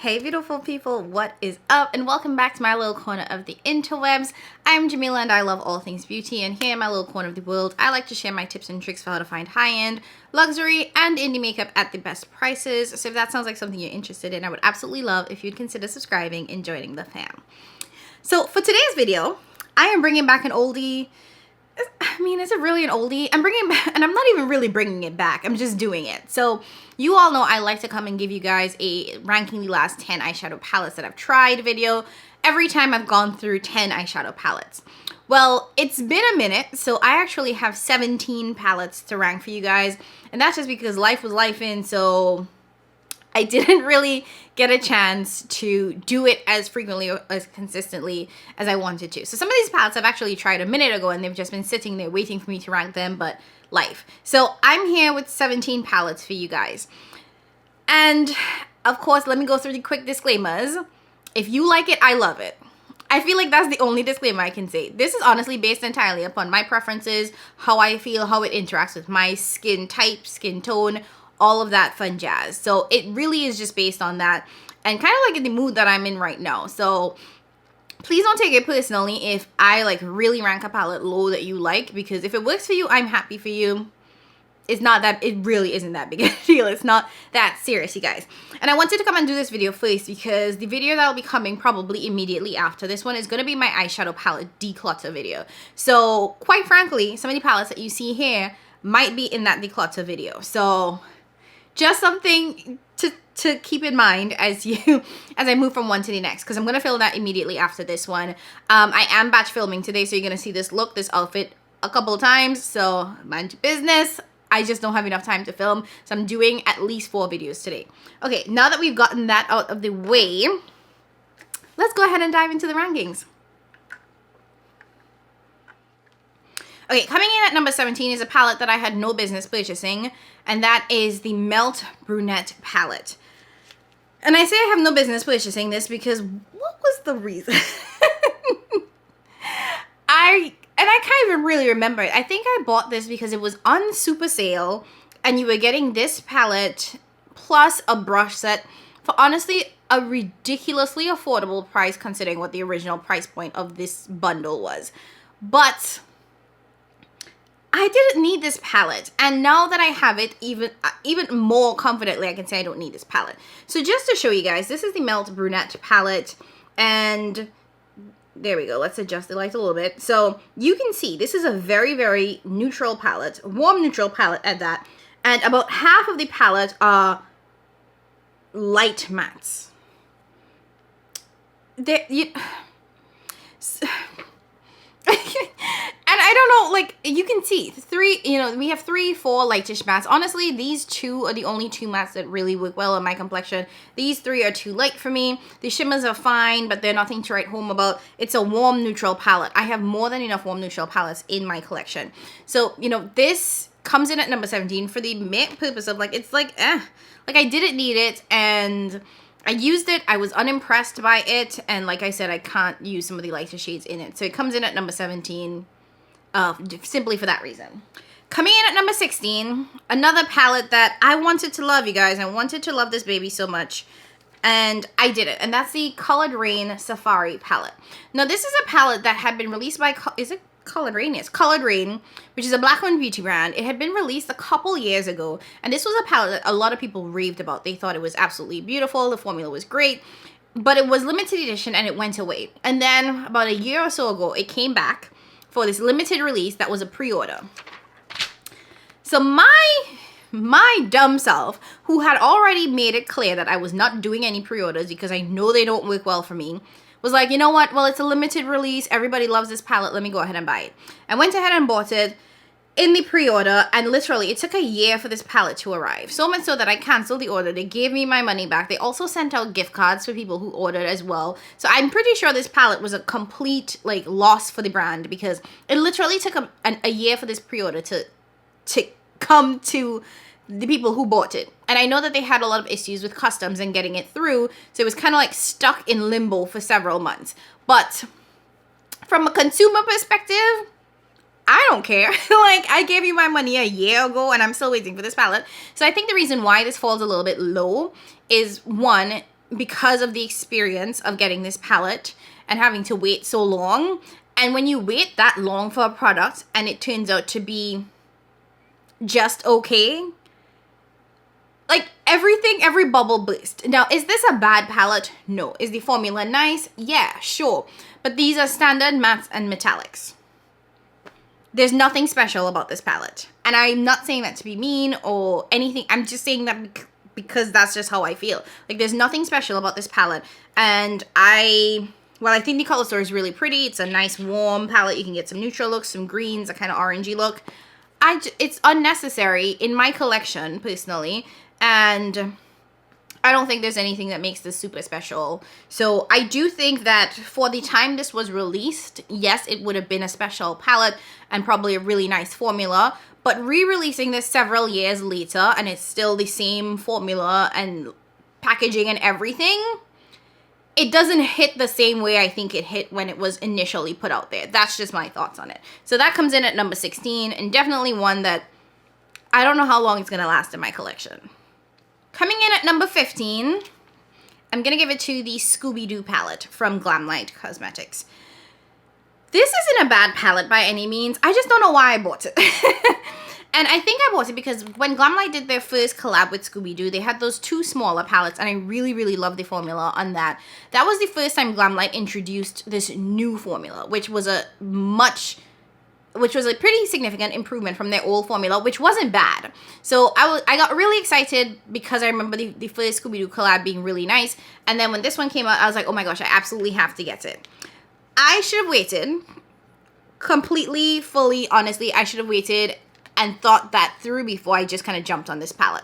Hey beautiful people, what is up? And welcome back to my little corner of the interwebs. I'm Jamila and I love all things beauty, and here in my little corner of the world, I like to share my tips and tricks for how to find high-end, luxury, and indie makeup at the best prices. So if that sounds like something you're interested in, I would absolutely love if you'd consider subscribing and joining the fam. So for today's video, I am bringing back an oldie. I mean, is it really an oldie? I'm bringing it back, and I'm not even really bringing it back. I'm just doing it. So you all know I like to come and give you guys a ranking the last 10 eyeshadow palettes that I've tried video every time I've gone through 10 eyeshadow palettes. Well, it's been a minute, so I actually have 17 palettes to rank for you guys. And that's just because life was lifing, so I didn't really get a chance to do it as frequently or as consistently as I wanted to. So some of these palettes I've actually tried a minute ago and they've just been sitting there waiting for me to rank them, but life. So I'm here with 17 palettes for you guys. And of course, let me go through the quick disclaimers. If you like it, I love it. I feel like that's the only disclaimer I can say. This is honestly based entirely upon my preferences, how I feel, how it interacts with my skin type, skin tone, all of that fun jazz. So it really is just based on that and kind of like in the mood that I'm in right now. So please don't take it personally if I like really rank a palette low that you like, because if it works for you, I'm happy for you. It's not that, it really isn't that big a deal. It's not that serious, you guys. And I wanted to come and do this video first because the video that will be coming probably immediately after this one is going to be my eyeshadow palette declutter video. So quite frankly, some of the palettes that you see here might be in that declutter video. So just something to keep in mind as I move from one to the next, because I'm going to film that immediately after this one. I am batch filming today, so you're going to see this look, this outfit a couple of times, so mind your business. I just don't have enough time to film, so I'm doing at least 4 videos today. Okay, now that we've gotten that out of the way, let's go ahead and dive into the rankings. Okay, coming in at number 17 is a palette that I had no business purchasing, and that is the Melt Brunette palette. And I say I have no business purchasing this because what was the reason? I can't even really remember it. I think I bought this because it was on super sale, and you were getting this palette plus a brush set for honestly a ridiculously affordable price considering what the original price point of this bundle was. But I didn't need this palette, and now that I have it, even more confidently, I can say I don't need this palette. So just to show you guys, this is the Melt Brunette palette, and there we go. Let's adjust the light a little bit. So you can see this is a very, very neutral palette, warm neutral palette at that, and about half of the palette are light mattes. And I don't know, like, you can see we have 3, 4 lightish mattes. Honestly, these 2 are the only 2 mattes that really work well on my complexion. These 3 are too light for me. The shimmers are fine, but they're nothing to write home about. It's a warm neutral palette. I have more than enough warm neutral palettes in my collection. So, this comes in at number 17 for the main purpose of, like, it's like, like, I didn't need it, and I used it, I was unimpressed by it, and like I said, I can't use some of the lighter shades in it. So it comes in at number 17, simply for that reason. Coming in at number 16, another palette that I wanted to love, you guys. I wanted to love this baby so much, and I did it. And that's the Colored Rain Safari palette. Now, this is a palette that had been released by, is it Colored Rain? Yes, Colored Rain, which is a black-owned beauty brand. It had been released a couple years ago, and this was a palette that a lot of people raved about. They thought it was absolutely beautiful, the formula was great, but it was limited edition and it went away. And then about a year or so ago, it came back for this limited release that was a pre-order. So my dumb self, who had already made it clear that I was not doing any pre-orders because I know they don't work well for me, was like, you know what, well, it's a limited release, everybody loves this palette, let me go ahead and buy it. I went ahead and bought it in the pre-order, and literally it took a year for this palette to arrive. So much so that I canceled the order. They gave me my money back. They also sent out gift cards for people who ordered as well. So I'm pretty sure this palette was a complete like loss for the brand, because it literally took a year for this pre-order to come to the people who bought it. And I know that they had a lot of issues with customs and getting it through, so it was kind of like stuck in limbo for several months. But from a consumer perspective, I don't care. Like, I gave you my money a year ago and I'm still waiting for this palette. So I think the reason why this falls a little bit low is, one, because of the experience of getting this palette and having to wait so long. And when you wait that long for a product and it turns out to be just okay, like everything, every bubble burst. Now, is this a bad palette? No. Is the formula nice? Yeah, sure. But these are standard mattes and metallics. There's nothing special about this palette. And I'm not saying that to be mean or anything. I'm just saying that because that's just how I feel. Like, there's nothing special about this palette. And I think the color story is really pretty. It's a nice warm palette. You can get some neutral looks, some greens, a kind of orangey look. It's unnecessary in my collection, personally. And I don't think there's anything that makes this super special. So I do think that for the time this was released, yes, it would have been a special palette and probably a really nice formula. But re-releasing this several years later and it's still the same formula and packaging and everything, it doesn't hit the same way I think it hit when it was initially put out there. That's just my thoughts on it. So that comes in at number 16 and definitely one that I don't know how long it's going to last in my collection. Coming in at number 15, I'm going to give it to the Scooby-Doo palette from Glamlight Cosmetics. This isn't a bad palette by any means. I just don't know why I bought it. And I think I bought it because when Glamlight did their first collab with Scooby-Doo, they had those two smaller palettes, and I really, really love the formula on that. That was the first time Glamlight introduced this new formula, which was a pretty significant improvement from their old formula, which wasn't bad. So I got really excited because I remember the first Scooby-Doo collab being really nice. And then when this one came out, I was like, oh my gosh, I absolutely have to get it. I should have waited. Completely, fully, honestly, I should have waited and thought that through before I just kind of jumped on this palette.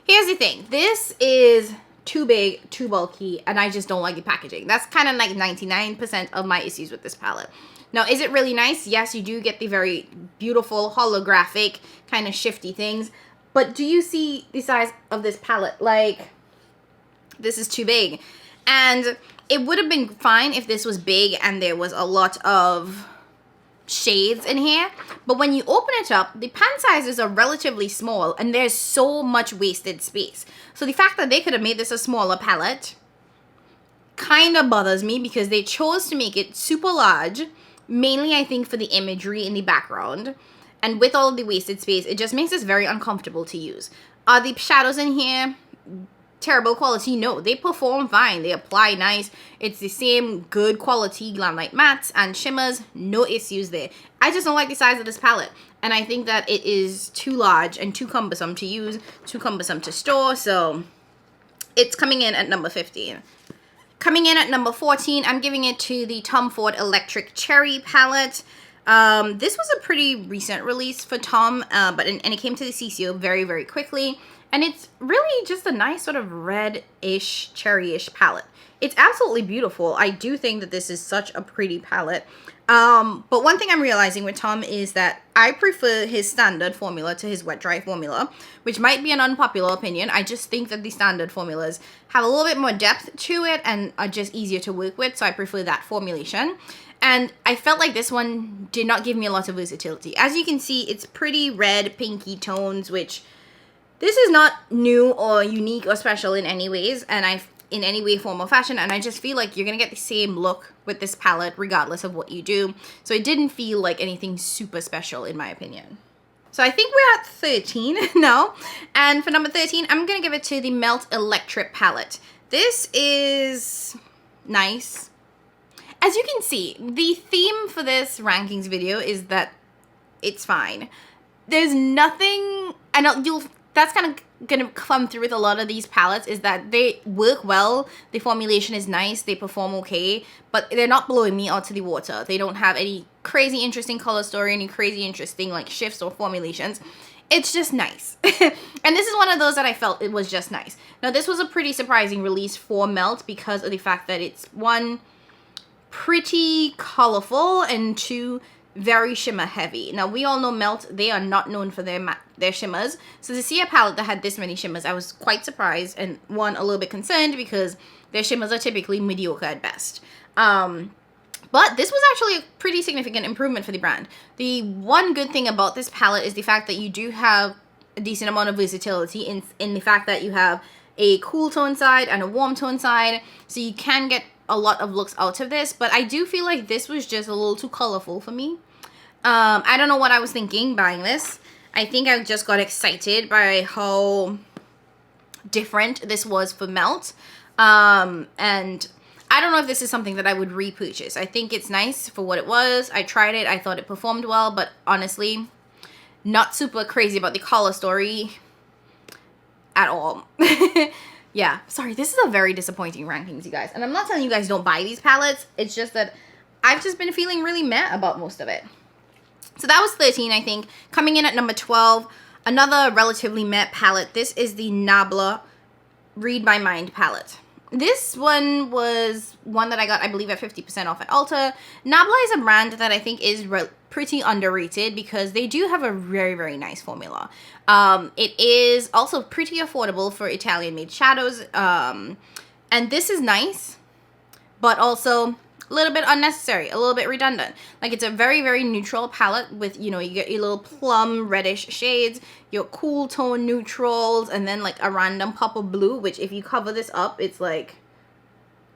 Here's the thing. This is too big, too bulky, and I just don't like the packaging. That's kind of like 99% of my issues with this palette. Now, is it really nice? Yes, you do get the very beautiful holographic kind of shifty things. But do you see the size of this palette? Like, this is too big. And it would have been fine if this was big and there was a lot of shades in here. But when you open it up, the pan sizes are relatively small and there's so much wasted space. So the fact that they could have made this a smaller palette kind of bothers me because they chose to make it super large. Mainly, I think, for the imagery in the background. And with all of the wasted space, it just makes this very uncomfortable to use. Are the shadows in here terrible quality? No, they perform fine. They apply nice. It's the same good quality Glamlight mattes and shimmers. No issues there. I just don't like the size of this palette. And I think that it is too large and too cumbersome to use, too cumbersome to store. So it's coming in at number 15. Coming in at number 14, I'm giving it to the Tom Ford Electric Cherry palette. This was a pretty recent release for Tom, and it came to the CCO very, very quickly. And it's really just a nice sort of red-ish, cherry-ish palette. It's absolutely beautiful. I do think that this is such a pretty palette. But one thing I'm realizing with Tom is that I prefer his standard formula to his wet dry formula, which might be an unpopular opinion. I just think that the standard formulas have a little bit more depth to it and are just easier to work with, so I prefer that formulation. And I felt like this one did not give me a lot of versatility. As you can see, it's pretty red, pinky tones, which this is not new or unique or special in any ways, and in any way, form, or fashion, and I just feel like you're gonna get the same look with this palette regardless of what you do. So it didn't feel like anything super special in my opinion. So I think we're at 13 now, and for number 13, I'm gonna give it to the Melt Electric palette. This is nice. As you can see, the theme for this rankings video is that it's fine. There's nothing, that's kind of gonna come through with a lot of these palettes, is that they work well, the formulation is nice, they perform okay, but they're not blowing me out to the water. They don't have any crazy interesting color story, any crazy interesting like shifts or formulations. It's just nice. And this is one of those that I felt it was just nice. Now this was a pretty surprising release for Melt because of the fact that it's one, pretty colorful, and two, very shimmer heavy. Now we all know Melt, they are not known for their shimmers, so to see a palette that had this many shimmers, I was quite surprised, and one, a little bit concerned because their shimmers are typically mediocre at best. But this was actually a pretty significant improvement for the brand. The one good thing about this palette is the fact that you do have a decent amount of versatility in the fact that you have a cool tone side and a warm tone side, so you can get a lot of looks out of this. But I do feel like this was just a little too colorful for me. I don't know what I was thinking buying this. I think I just got excited by how different this was for Melt. And I don't know if this is something that I would repurchase. I think it's nice for what it was. I tried it. I thought it performed well, but honestly, not super crazy about the color story at all. Yeah, sorry, this is a very disappointing rankings, you guys. And I'm not telling you guys don't buy these palettes. It's just that I've just been feeling really meh about most of it. So that was 13, I think. Coming in at number 12, another relatively matte palette. This is the Nabla Read My Mind palette. This one was one that I got, I believe, at 50% off at Ulta. Nabla is a brand that I think is pretty underrated because they do have a very, very nice formula. It is also pretty affordable for Italian-made shadows. And this is nice, but also a little bit unnecessary, a little bit redundant. Like, it's a very, very neutral palette with, you know, you get your little plum reddish shades, your cool tone neutrals, and then like a random pop of blue, which if you cover this up, it's like,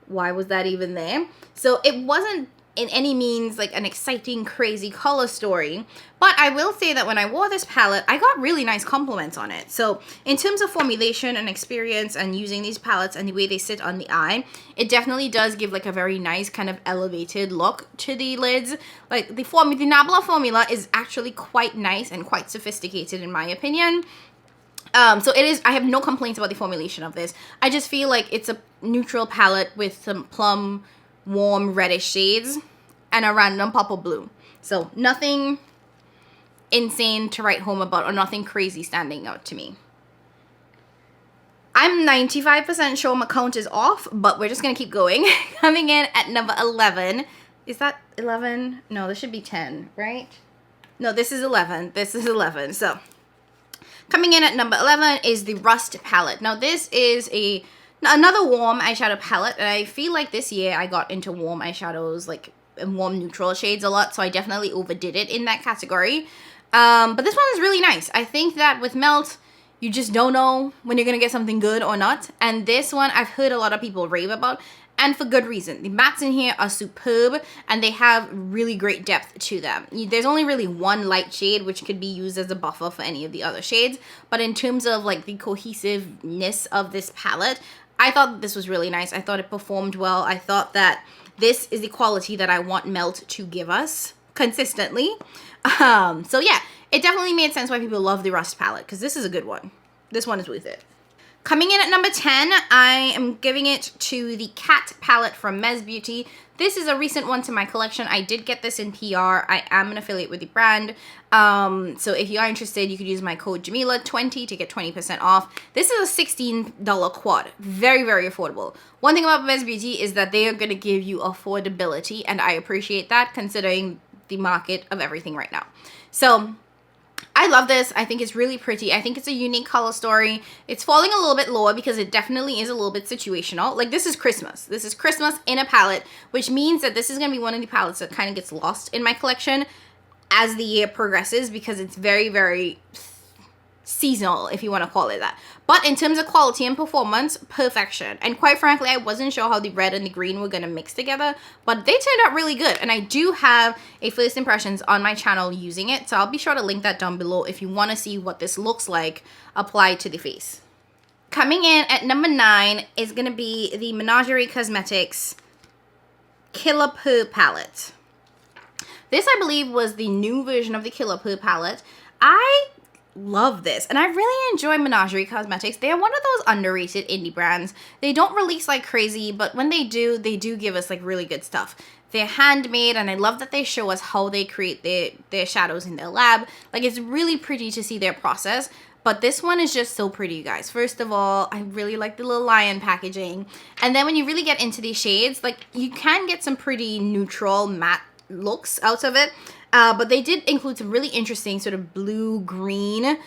why was that even there? So it wasn't in any means like an exciting, crazy color story. But I will say that when I wore this palette, I got really nice compliments on it. So in terms of formulation and experience and using these palettes and the way they sit on the eye, it definitely does give like a very nice kind of elevated look to the lids. Like the Nabla formula is actually quite nice and quite sophisticated in my opinion. So it is, I have no complaints about the formulation of this. I just feel like it's a neutral palette with some plum, warm reddish shades and a random pop of blue. So nothing insane to write home about or nothing crazy standing out to me. I'm 95% sure my count is off, but we're just gonna keep going. Coming in at number 11. Is that 11? No, this should be 10, right? No, this is 11. This is 11. So coming in at number 11 is the Rust palette. Now this is another warm eyeshadow palette, and I feel like this year I got into warm eyeshadows, like warm neutral shades a lot, so I definitely overdid it in that category. But this one is really nice. I think that with Melt, you just don't know when you're gonna get something good or not, and this one I've heard a lot of people rave about, and for good reason. The mattes in here are superb, and they have really great depth to them. There's only really one light shade, which could be used as a buffer for any of the other shades, but in terms of like the cohesiveness of this palette, I thought this was really nice. I thought it performed well. I thought that this is the quality that I want Melt to give us consistently. So yeah, it definitely made sense why people love the Rust palette, because this is a good one. This one is worth it. Coming in at number 10, I am giving it to the Cat palette from Mez Beauty. This is a recent one to my collection. I did get this in PR. I am an affiliate with the brand. So if you are interested, you could use my code Jamila20 to get 20% off. This is a $16 quad. Very, very affordable. One thing about Mez Beauty is that they are going to give you affordability, and I appreciate that considering the market of everything right now. So I love this. I think it's really pretty. I think it's a unique color story. It's falling a little bit lower because it definitely is a little bit situational. Like, this is Christmas. This is Christmas in a palette, which means that this is going to be one of the palettes that kind of gets lost in my collection as the year progresses, because it's very, very seasonal, if you want to call it that. But in terms of quality and performance, perfection. And quite frankly, I wasn't sure how the red and the green were going to mix together, but they turned out really good. And I do have a first impressions on my channel using it, so I'll be sure to link that down below if you want to see what this looks like applied to the face. Coming in at number 9 is going to be the Menagerie Cosmetics Killer Purr palette. This, I believe, was the new version of the Killer Purr palette. I love this, and I really enjoy Menagerie Cosmetics. They are one of those underrated indie brands. They don't release like crazy, but when they do give us like really good stuff. They're handmade, and I love that they show us how they create their shadows in their lab. Like, it's really pretty to see their process. But this one is just so pretty, you guys. First of all, I really like the little lion packaging. And then when you really get into these shades, like, you can get some pretty neutral matte looks out of it. But they did include some really interesting sort of blue-green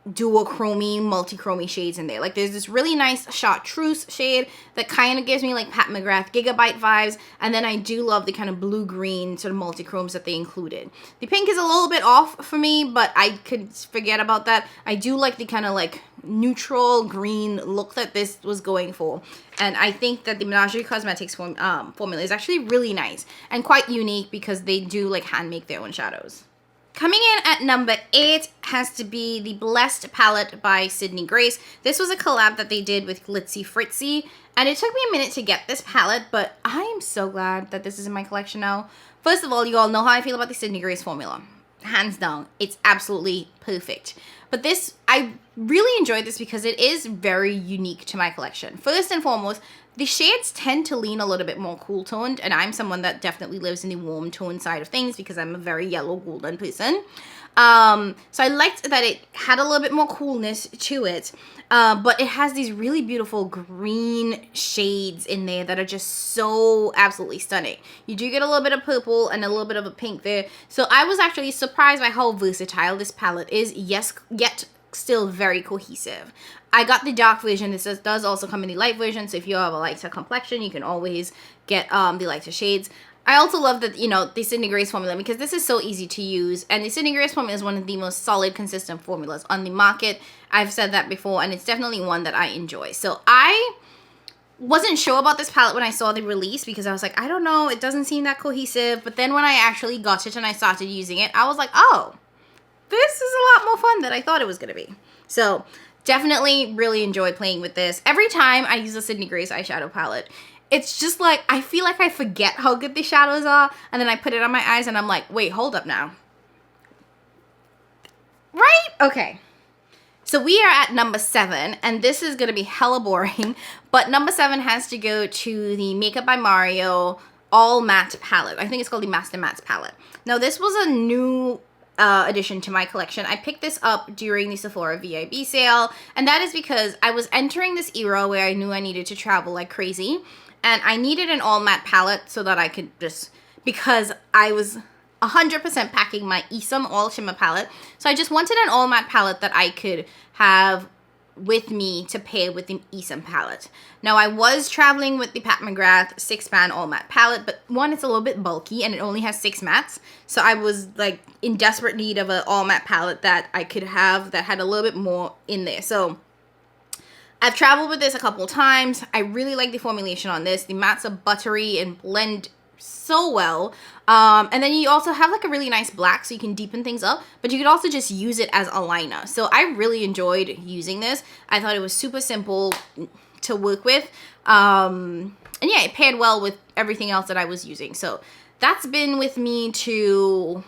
duochrome, multi-chrome shades in there. Like, there's this really nice chartreuse shade that kind of gives me like Pat McGrath Gigabyte vibes, and then I do love the kind of blue-green sort of multi-chromes that they included. The pink is a little bit off for me, but I could forget about that. I do like the kind of like neutral green look that this was going for. And I think that the Menagerie Cosmetics formula is actually really nice and quite unique because they do like hand make their own shadows. Coming in at number 8 has to be the Blessed palette by Sydney Grace. This was a collab that they did with Glitzy Fritzy, and it took me a minute to get this palette, but I am so glad that this is in my collection now. First of all, you all know how I feel about the Sydney Grace formula. Hands down, it's absolutely perfect. But this, I really enjoyed this because it is very unique to my collection. First and foremost, the shades tend to lean a little bit more cool toned, and I'm someone that definitely lives in the warm tone side of things because I'm a very yellow golden person. So I liked that it had a little bit more coolness to it, but it has these really beautiful green shades in there that are just so absolutely stunning. You do get a little bit of purple and a little bit of a pink there. So I was actually surprised by how versatile this palette is, yes, yet still very cohesive. I got the dark version. This does also come in the light version, so if you have a lighter complexion, you can always get the lighter shades. I also love that, you know, the Sydney Grace formula because this is so easy to use, and the Sydney Grace formula is one of the most solid, consistent formulas on the market. I've said that before, and it's definitely one that I enjoy. So I wasn't sure about this palette when I saw the release because I was like, I don't know, it doesn't seem that cohesive. But then when I actually got it and I started using it, I was like, oh, this is a lot more fun than I thought it was going to be. So definitely really enjoy playing with this. Every time I use a Sydney Grace eyeshadow palette, it's just like, I feel like I forget how good the shadows are, and then I put it on my eyes and I'm like, wait, hold up now. Right? Okay. So we are at number 7, and this is going to be hella boring, but number 7 has to go to the Makeup by Mario All Matte palette. I think it's called the Master Mattes palette. Now this was a new addition to my collection. I picked this up during the Sephora VIB sale, and that is because I was entering this era where I knew I needed to travel like crazy, and I needed an all matte palette so that I could just, because I was 100% packing my Isom all shimmer palette, so I just wanted an all matte palette that I could have with me to pair with the Isom palette. Now I was traveling with the Pat McGrath 6-pan all matte palette, but one, it's a little bit bulky and it only has 6 mattes, so I was like in desperate need of an all matte palette that I could have that had a little bit more in there. So I've traveled with this a couple times. I really like the formulation on this. The mattes are buttery and blend so well. And then you also have like a really nice black, so you can deepen things up, but you could also just use it as a liner. So I really enjoyed using this. I thought it was super simple to work with. And yeah, it paired well with everything else that I was using. So that's been with me to,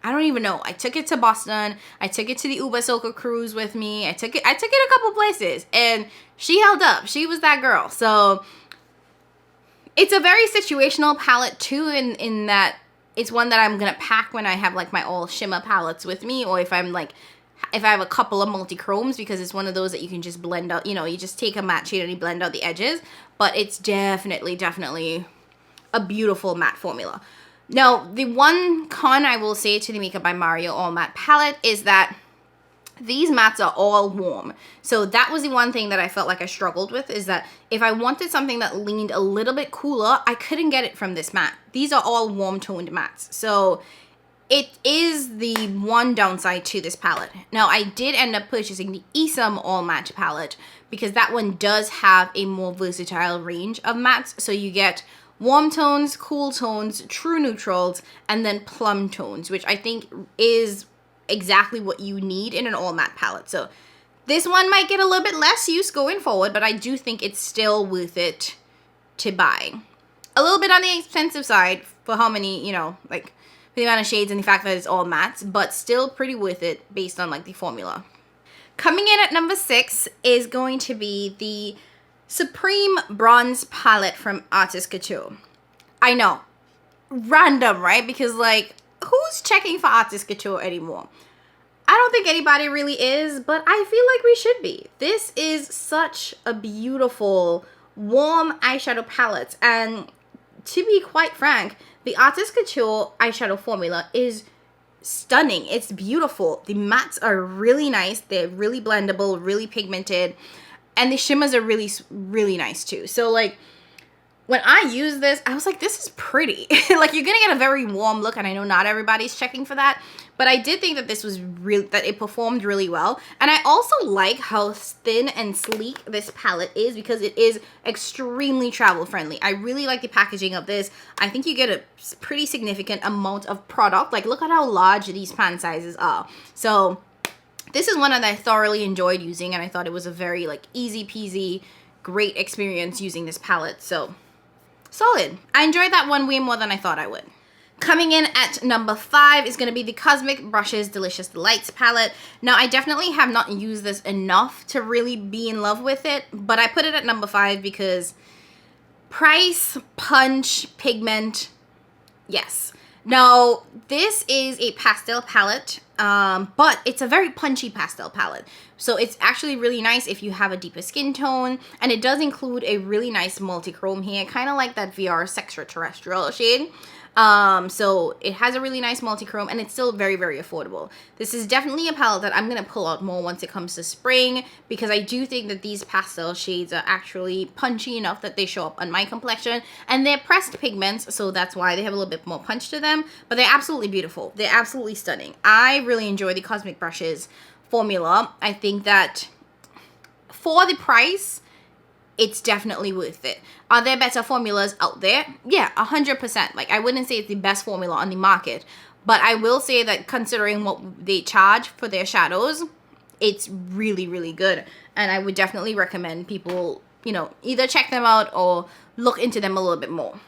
I don't even know. I took it to Boston. I took it to the Uber Soca cruise with me. I took it a couple places, and she held up. She was that girl. So it's a very situational palette too, in that it's one that I'm gonna pack when I have like my all shimmer palettes with me, or if I have a couple of multi-chromes, because it's one of those that you can just blend out, you know, you just take a matte shade and you blend out the edges. But it's definitely a beautiful matte formula. Now, the one con I will say to the Makeup by Mario All Matte palette is that these mattes are all warm. So that was the one thing that I felt like I struggled with, is that if I wanted something that leaned a little bit cooler, I couldn't get it from this matte. These are all warm toned mattes. So it is the one downside to this palette. Now, I did end up purchasing the Isom All Matte palette because that one does have a more versatile range of mattes. So you get warm tones, cool tones, true neutrals, and then plum tones, which I think is exactly what you need in an all matte palette. So this one might get a little bit less use going forward, but I do think it's still worth it to buy. A little bit on the expensive side for how many, you know, like for the amount of shades and the fact that it's all mattes, but still pretty worth it based on like the formula. Coming in at number 6 is going to be the Supreme Bronze palette from Artist Couture. I know, random, right? Because like, who's checking for Artist Couture anymore? I don't think anybody really is, but I feel like we should be. This is such a beautiful, warm eyeshadow palette, and to be quite frank, the Artist Couture eyeshadow formula is stunning. It's beautiful. The mattes are really nice. They're really blendable, really pigmented, and the shimmers are really, really nice too. So like, when I use this, I was like, this is pretty. Like, you're gonna get a very warm look, and I know not everybody's checking for that, but I did think that this was really, that it performed really well. And I also like how thin and sleek this palette is, because it is extremely travel friendly. I really like the packaging of this. I think you get a pretty significant amount of product. Like, look at how large these pan sizes are. So this is one that I thoroughly enjoyed using, and I thought it was a very like easy peasy, great experience using this palette. So solid. I enjoyed that one way more than I thought I would. Coming in at number 5 is going to be the Cosmic Brushes Delicious Delights palette. Now, I definitely have not used this enough to really be in love with it, but I put it at number 5 because price, punch, pigment, yes. Now, this is a pastel palette, but it's a very punchy pastel palette. So it's actually really nice if you have a deeper skin tone, and it does include a really nice multi-chrome here, kind of like that VR Sextraterrestrial shade. So it has a really nice multi-chrome, and it's still very, very affordable. This is definitely a palette that I'm going to pull out more once it comes to spring, because I do think that these pastel shades are actually punchy enough that they show up on my complexion, and they're pressed pigments, so that's why they have a little bit more punch to them, but they're absolutely beautiful. They're absolutely stunning. I really enjoy the Cosmic Brushes formula. I think that for the price, it's definitely worth it. Are there better formulas out there? Yeah, 100%. Like, I wouldn't say it's the best formula on the market, but I will say that considering what they charge for their shadows, it's really, really good. And I would definitely recommend people, you know, either check them out or look into them a little bit more.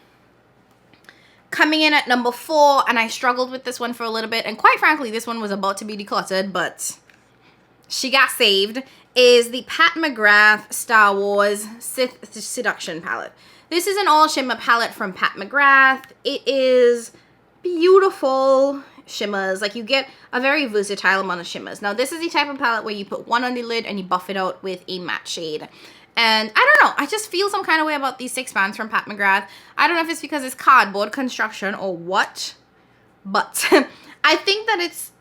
Coming in at number 4, and I struggled with this one for a little bit, and quite frankly, this one was about to be decluttered, but she got saved, is the Pat McGrath Star Wars Sith Seduction palette. This is an all shimmer palette from Pat McGrath. It is beautiful shimmers. Like, you get a very versatile amount of shimmers. Now, this is the type of palette where you put one on the lid and you buff it out with a matte shade. And I don't know, I just feel some kind of way about these 6 pans from Pat McGrath. I don't know if it's because it's cardboard construction or what, but I think that it's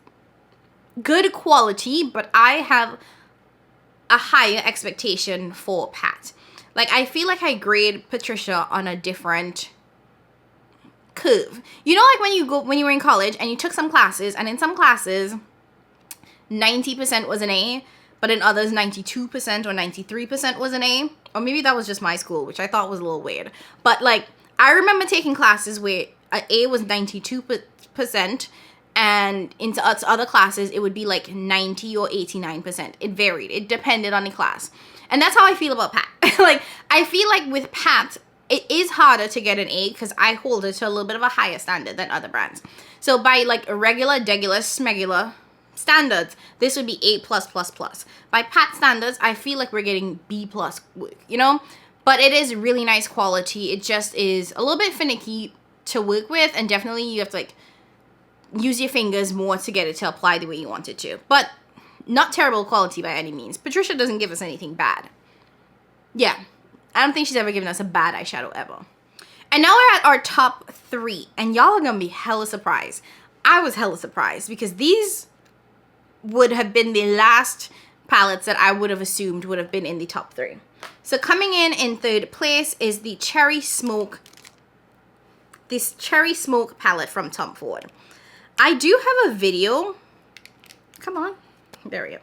good quality, but I have a higher expectation for Pat. Like, I feel like I grade Patricia on a different curve. You know, like when you were in college and you took some classes, and in some classes 90% was an A, but in others 92% or 93% was an A, or maybe that was just my school, which I thought was a little weird. But like, I remember taking classes where an A was 92%, and into other classes, it would be like 90 or 89%. It varied. It depended on the class. And that's how I feel about Pat. Like, I feel like with Pat, it is harder to get an A because I hold it to a little bit of a higher standard than other brands. So by like regular, degular, smegular standards, this would be A+++. By Pat standards, I feel like we're getting B+ work, you know? But it is really nice quality. It just is a little bit finicky to work with, and definitely you have to like use your fingers more to get it to apply the way you want it to. But not terrible quality by any means. Patricia doesn't give us anything bad. Yeah, I don't think she's ever given us a bad eyeshadow ever. And now we're at our top 3, and y'all are gonna be hella surprised. I was hella surprised because these would have been the last palettes that I would have assumed would have been in the top 3. So coming in 3rd place is the Cherry Smoke, this Cherry Smoke palette from Tom Ford. I do have a video, come on, there we go.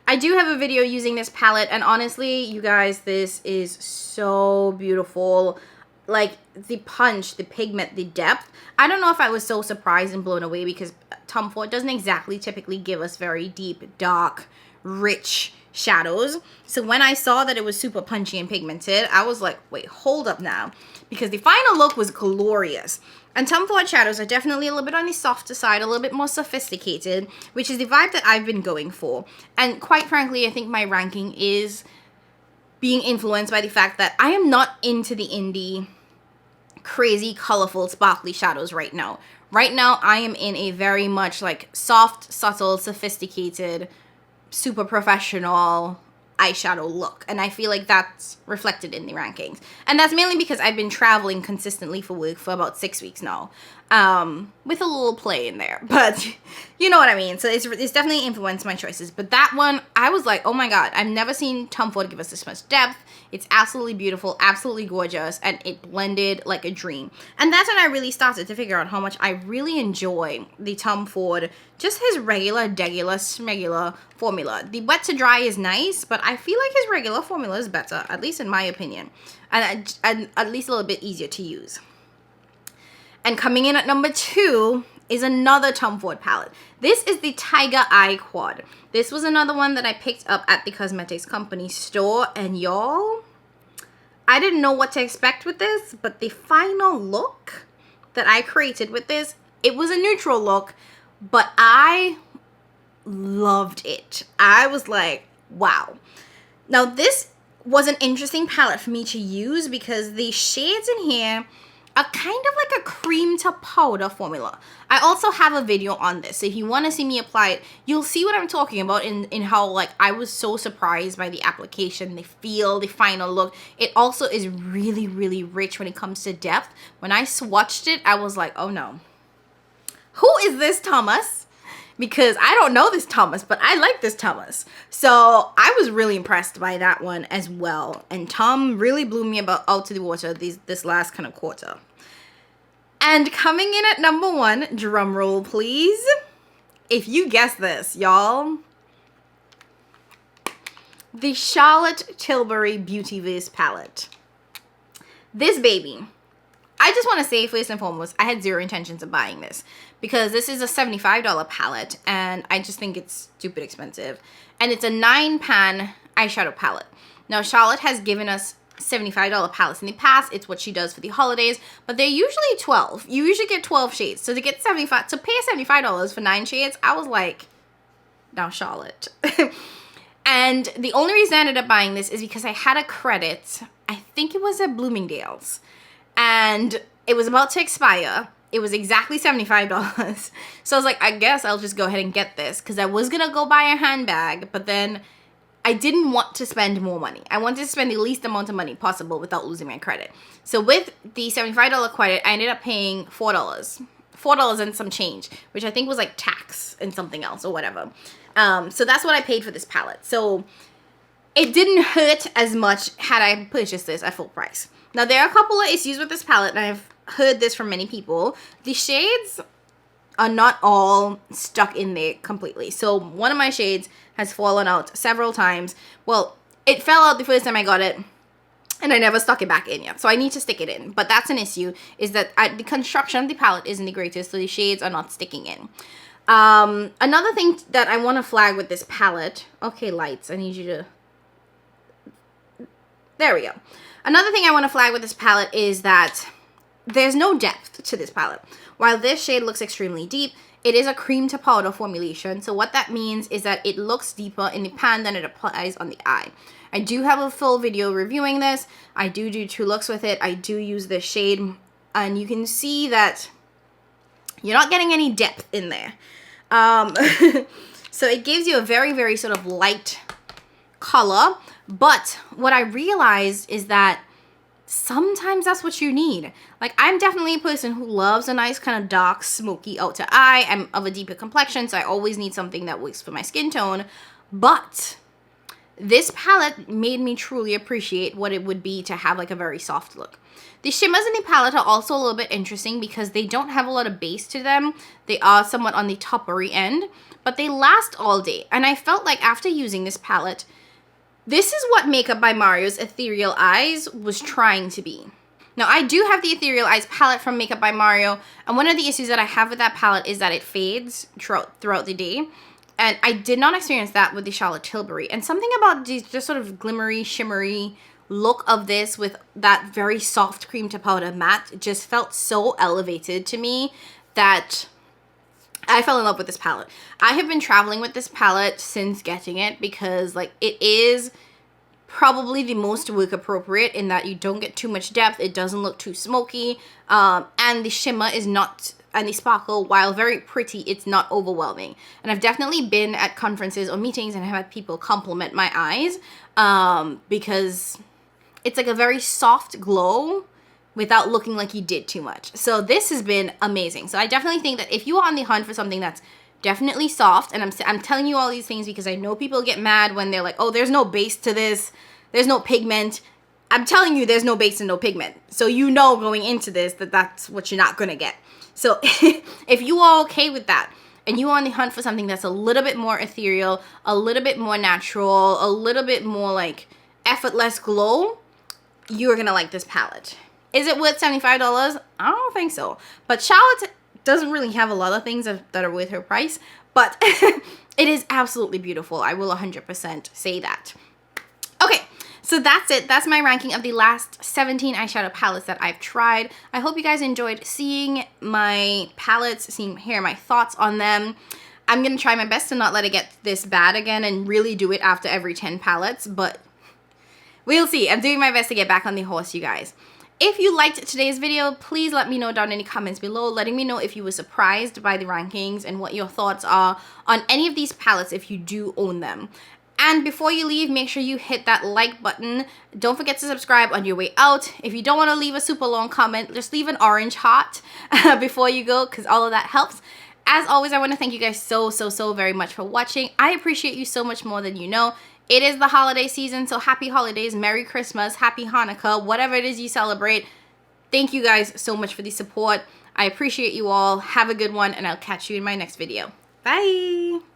I do have a video using this palette, and honestly, you guys, this is so beautiful. Like, the punch, the pigment, the depth. I don't know if I was so surprised and blown away because Tom Ford doesn't exactly typically give us very deep, dark, rich shadows. So when I saw that it was super punchy and pigmented, I was like, wait, hold up now. Because the final look was glorious. And Tom Ford shadows are definitely a little bit on the softer side, a little bit more sophisticated, which is the vibe that I've been going for. And quite frankly, I think my ranking is being influenced by the fact that I am not into the indie, crazy, colorful, sparkly shadows right now. Right now, I am in a very much like soft, subtle, sophisticated, super professional eyeshadow look, and I feel like that's reflected in the rankings. And that's mainly because I've been traveling consistently for work for about 6 weeks now, with a little play in there, but you know what I mean. So it's definitely influenced my choices. But that one, I was like, oh my god, I've never seen Tom Ford give us this much depth. It's absolutely beautiful, absolutely gorgeous, and it blended like a dream. And that's when I really started to figure out how much I really enjoy the Tom Ford, just his regular, degular, smegular formula. The wet to dry is nice, but I feel like his regular formula is better, at least in my opinion, and at least a little bit easier to use. And coming in at number 2 is another Tom Ford palette. This is the Tiger Eye Quad. This was another one that I picked up at the Cosmetics Company store, and y'all, I didn't know what to expect with this, but the final look that I created with this, it was a neutral look, but I loved it. I was like, wow. Now this was an interesting palette for me to use because the shades in here are kind of like a cream to powder formula. I also have a video on this, so if you want to see me apply it, you'll see what I'm talking about in how like I was so surprised by the application, the feel, the final look. It also is really, really rich when it comes to depth. When I swatched it, I was like, oh no. Who is this Thomas? Because I don't know this Thomas, but I like this Thomas. So I was really impressed by that one as well. And Tom really blew me out to the water this last kind of quarter. And coming in at number 1, drum roll please. If you guess this, y'all. The Charlotte Tilbury Beautyverse palette. This baby. I just want to say first and foremost, I had zero intentions of buying this because this is a $75 palette and I just think it's stupid expensive. And it's a 9-pan eyeshadow palette. Now Charlotte has given us $75 palettes in the past. It's what she does for the holidays, but they're usually 12. You usually get 12 shades. So to get pay $75 for 9 shades, I was like, now Charlotte. And the only reason I ended up buying this is because I had a credit. I think it was at Bloomingdale's. And it was about to expire. It was exactly $75. So I was like, I guess I'll just go ahead and get this because I was going to go buy a handbag, but then I didn't want to spend more money. I wanted to spend the least amount of money possible without losing my credit. So with the $75 credit, I ended up paying $4. $4 and some change, which I think was like tax and something else or whatever. So that's what I paid for this palette. So it didn't hurt as much had I purchased this at full price. Now, there are a couple of issues with this palette, and I've heard this from many people. The shades are not all stuck in there completely. So one of my shades has fallen out several times. Well, it fell out the first time I got it, and I never stuck it back in yet. So I need to stick it in. But that's an issue, is that the construction of the palette isn't the greatest, so the shades are not sticking in. Another thing that I want to flag with this palette. Okay, lights, I need you to... There we go. Another thing I want to flag with this palette is that there's no depth to this palette. While this shade looks extremely deep, it is a cream to powder formulation. So what that means is that it looks deeper in the pan than it applies on the eye. I do have a full video reviewing this. I do 2 looks with it. I do use this shade. And you can see that you're not getting any depth in there. So it gives you a very, very sort of light color. But what I realized is that sometimes that's what you need. Like, I'm definitely a person who loves a nice kind of dark, smoky outer eye. I'm of a deeper complexion, so I always need something that works for my skin tone. But this palette made me truly appreciate what it would be to have like a very soft look. The shimmers in the palette are also a little bit interesting because they don't have a lot of base to them. They are somewhat on the toppery end, but they last all day. And I felt like after using this palette, this is what Makeup by Mario's Ethereal Eyes was trying to be. Now, I do have the Ethereal Eyes palette from Makeup by Mario, and one of the issues that I have with that palette is that it fades throughout the day. And I did not experience that with the Charlotte Tilbury. And something about the just sort of glimmery, shimmery look of this with that very soft cream to powder matte just felt so elevated to me that I fell in love with this palette. I have been traveling with this palette since getting it because like it is probably the most work appropriate in that you don't get too much depth. It doesn't look too smoky. And the shimmer is not, and the sparkle, while very pretty, it's not overwhelming. And I've definitely been at conferences or meetings and have had people compliment my eyes because it's like a very soft glow without looking like you did too much. So this has been amazing. So I definitely think that if you are on the hunt for something that's definitely soft, and I'm telling you all these things because I know people get mad when they're like, oh, there's no base to this, there's no pigment. I'm telling you, there's no base and no pigment. So you know going into this that that's what you're not going to get. So if you are okay with that, and you are on the hunt for something that's a little bit more ethereal, a little bit more natural, a little bit more like effortless glow, you're going to like this palette. Is it worth $75? I don't think so. But Charlotte doesn't really have a lot of things that are worth her price. But it is absolutely beautiful. I will 100% say that. Okay. So that's it. That's my ranking of the last 17 eyeshadow palettes that I've tried. I hope you guys enjoyed seeing my palettes, hearing my thoughts on them. I'm going to try my best to not let it get this bad again and really do it after every 10 palettes, but we'll see. I'm doing my best to get back on the horse, you guys. If you liked today's video, please let me know down in the comments below, letting me know if you were surprised by the rankings and what your thoughts are on any of these palettes if you do own them. And before you leave, make sure you hit that like button. Don't forget to subscribe on your way out. If you don't want to leave a super long comment, just leave an orange heart before you go, because all of that helps. As always, I want to thank you guys so very much for watching. I appreciate you so much more than you know. It is the holiday season, so happy holidays, Merry Christmas, Happy Hanukkah, whatever it is you celebrate. Thank you guys so much for the support. I appreciate you all. Have a good one, and I'll catch you in my next video. Bye!